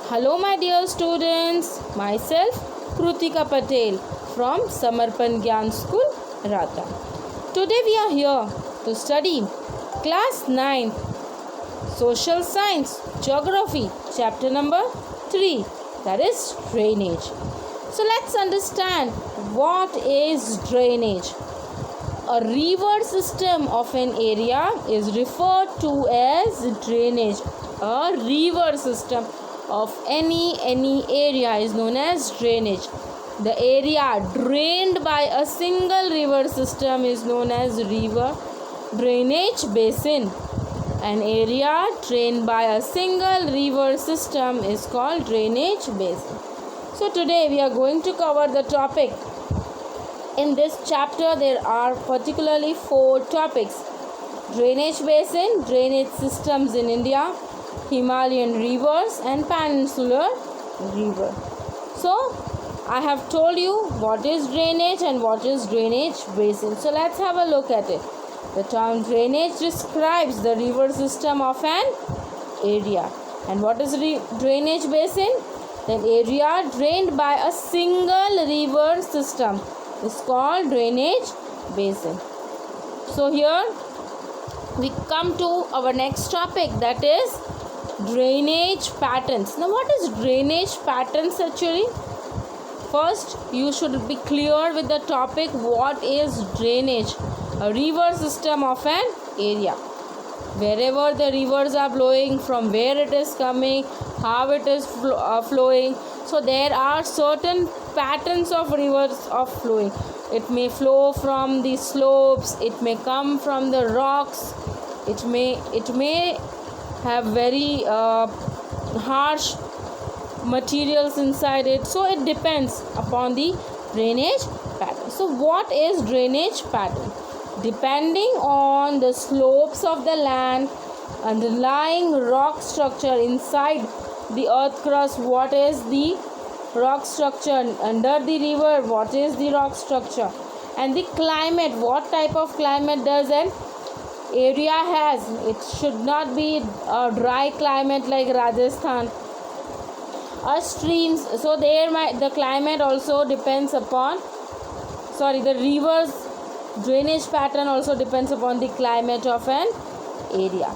Hello my dear students, myself Krutika Patel from Samarpan Gyan School, Rata. Today we are here to study class 9 Social Science Geography chapter number 3, that is drainage. So let's understand what is drainage. A river system of an area is referred to as drainage. A river system of any area is known as drainage. The area drained by a single river system is known as river drainage basin. An area drained by a single river system is called drainage basin. So today we are going to cover the topic. In this chapter there are particularly 4 topics: drainage basin, drainage systems in India, Himalayan rivers and peninsular river. So I have told you what is drainage and what is drainage basin. So let's have a look at it. The term drainage describes the river system of an area. And what is drainage basin? An area drained by a single river system is called drainage basin. So here we come to our next topic, that is drainage patterns. Now what is drainage patterns actually? First you should be clear with the topic what is drainage. A river system of an area. Wherever the rivers are flowing, from where it is coming, how it is flowing. So there are certain patterns of rivers of flowing. It may flow from the slopes, it may come from the rocks, it may have very harsh materials inside it. So it depends upon the drainage pattern. So what is drainage pattern? Depending on the slopes of the land, underlying rock structure inside the earth crust, what is the rock structure under the river, what is the rock structure, and the climate, what type of climate does an area has. It should not be a dry climate like Rajasthan. Streams, so the climate also depends upon, the rivers drainage pattern also depends upon the climate of an area.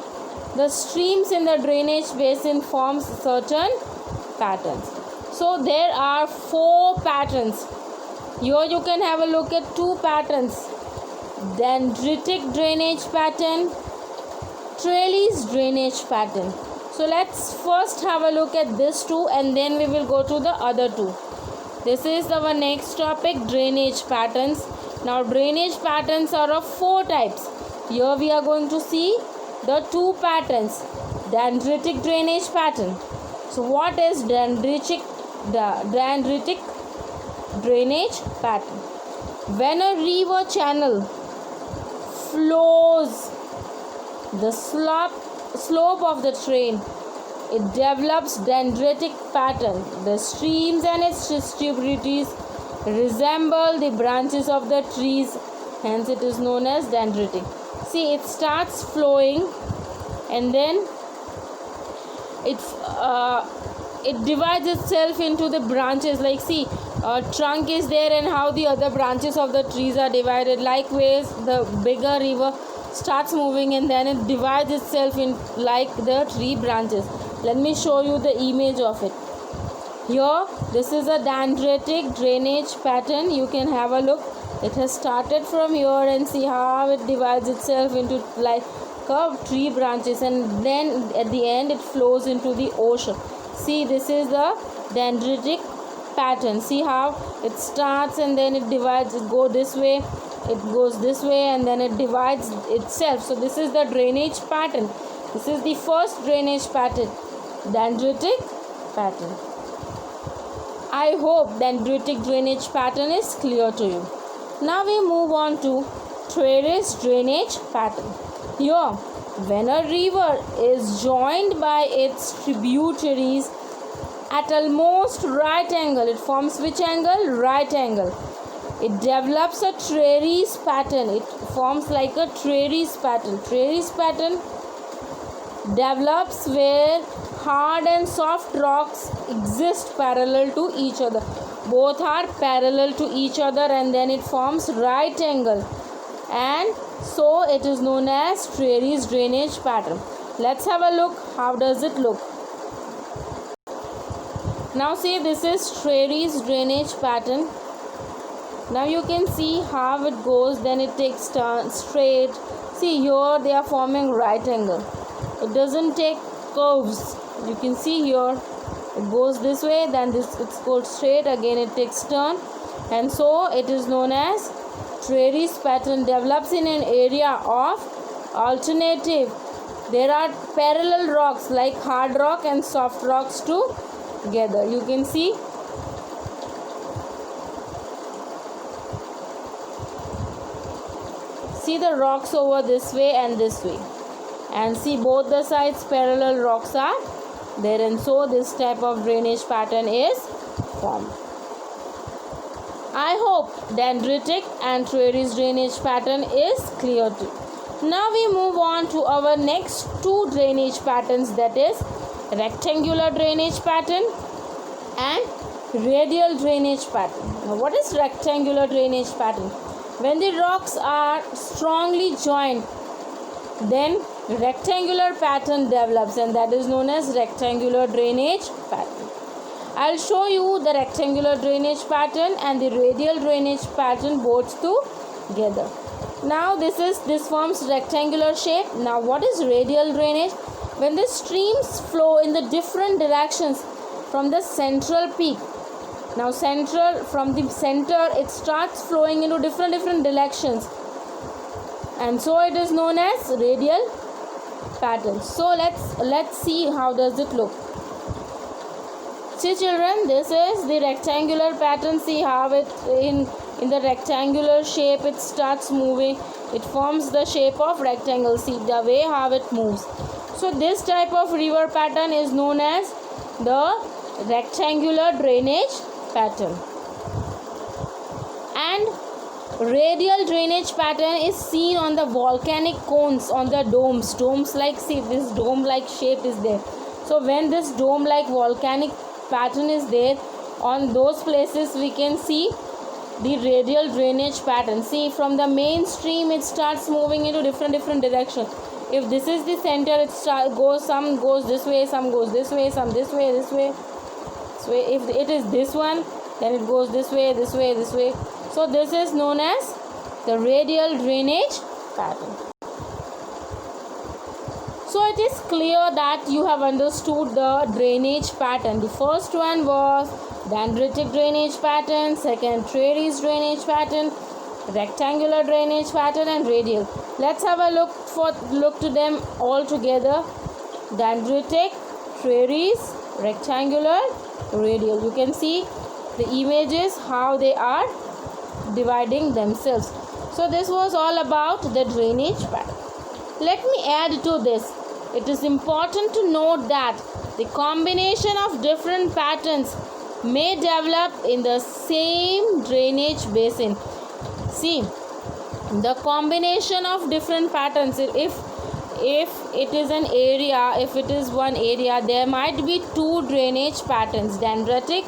The streams in the drainage basin forms certain patterns. So there are 4 patterns. Here you can have a look at 2 patterns: dendritic drainage pattern, trellis drainage pattern. So let's first have a look at this 2 and then we will go to the other 2. This is our next topic, drainage patterns. Now drainage patterns are of 4 types. Here we are going to see the 2 patterns. Dendritic drainage pattern. So what is dendritic drainage pattern? When a river channel flows the slope of the terrain, it develops dendritic pattern. The streams and its tributaries resemble the branches of the trees, hence it is known as dendritic. See, it starts flowing and then it divides itself into the branches. Like see, a trunk is there and how the other branches of the trees are divided. Likewise, the bigger river starts moving and then it divides itself in like the tree branches. Let me show you the image of it. Here, this is a dendritic drainage pattern. You can have a look. It has started from here and see how it divides itself into like curved tree branches, and then at the end it flows into the ocean. See, this is the dendritic pattern. See how it starts and then it divides. It goes this way, it goes this way, and then it divides itself. So this is the drainage pattern. This is the first drainage pattern, dendritic pattern. I hope dendritic drainage pattern is clear to you. Now we move on to trellis drainage pattern. Here, when a river is joined by its tributaries at almost right angle, it forms which angle? Right angle. It develops a trellis pattern. It forms like a trellis pattern. Trellis pattern develops where hard and soft rocks exist parallel to each other. Both are parallel to each other and then it forms right angle. And so it is known as Trayeri's drainage pattern. Let's have a look. How does it look? Now see, this is Trayeri's drainage pattern. Now you can see how it goes. Then it takes turn straight. See, here they are forming right angle. It doesn't take curves. You can see here it goes this way, then this it goes straight, again it takes turn, and so it is known as Trayeri's pattern. Develops in an area of alternative. There are parallel rocks like hard rock and soft rocks together. You can see. See the rocks over this way and this way, and see both the sides parallel rocks are there, and so this type of drainage pattern is formed. I hope dendritic and Trayeri's drainage pattern is clear to you. Now we move on to our next two drainage patterns, that is rectangular drainage pattern and radial drainage pattern. Now what is rectangular drainage pattern? When the rocks are strongly joined, then rectangular pattern develops, and that is known as rectangular drainage pattern. I'll show you the rectangular drainage pattern and the radial drainage pattern both together. Now this forms rectangular shape. Now what is radial drainage? When the streams flow in the different directions from the central peak. Now from the center it starts flowing into different directions, and so it is known as radial pattern. So let's see how does it look. See children, this is the rectangular pattern. See how it in the rectangular shape it starts moving. It forms the shape of rectangle. See the way how it moves. So this type of river pattern is known as the rectangular drainage pattern. And radial drainage pattern is seen on the volcanic cones, on the domes like, see this dome like shape is there. So when this dome like volcanic pattern is there, on those places we can see the radial drainage pattern. See, from the main stream it starts moving into different directions. If this is the center, some goes this way, some goes this way, some this way. So if it is this one, then it goes this way. So this is known as the radial drainage pattern. So it is clear that you have understood the drainage pattern. The first one was dendritic drainage pattern, second Trayeri's drainage pattern, rectangular drainage pattern, and radial. Let's have a look to them all together. Dendritic, Trayeri's, rectangular, radial. You can see the images how they are dividing themselves. So this was all about the drainage pattern. Let me add to this. It is important to note that the combination of different patterns may develop in the same drainage basin. See, the combination of different patterns, if it is an area, if it is one area, there might be two drainage patterns, dendritic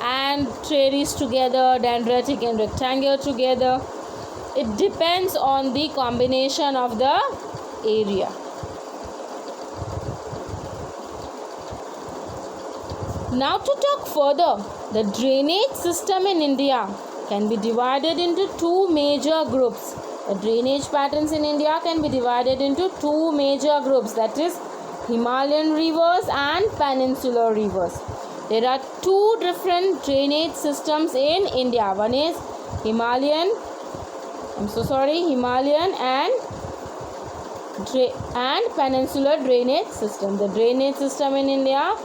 and Trayeri's together, dendritic and rectangular together. It depends on the combination of the area. Now to talk further, the drainage system in India can be divided into two major groups. The drainage patterns in India can be divided into two major groups, that is Himalayan rivers and peninsular rivers. There are two different drainage systems in India. One is Himalayan and peninsular drainage system. The drainage system in India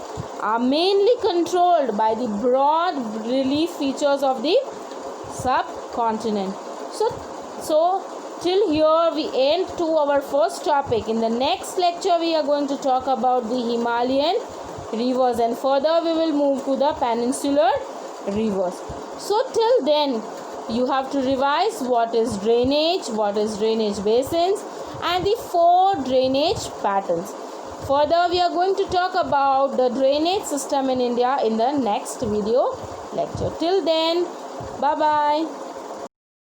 are mainly controlled by the broad relief features of the subcontinent. So till here we end to our first topic. In the next lecture we are going to talk about the Himalayan rivers, and further we will move to the peninsular rivers. So till then you have to revise what is drainage basins, and the four drainage patterns. Further, we are going to talk about the drainage system in India in the next video lecture. Till then, bye-bye.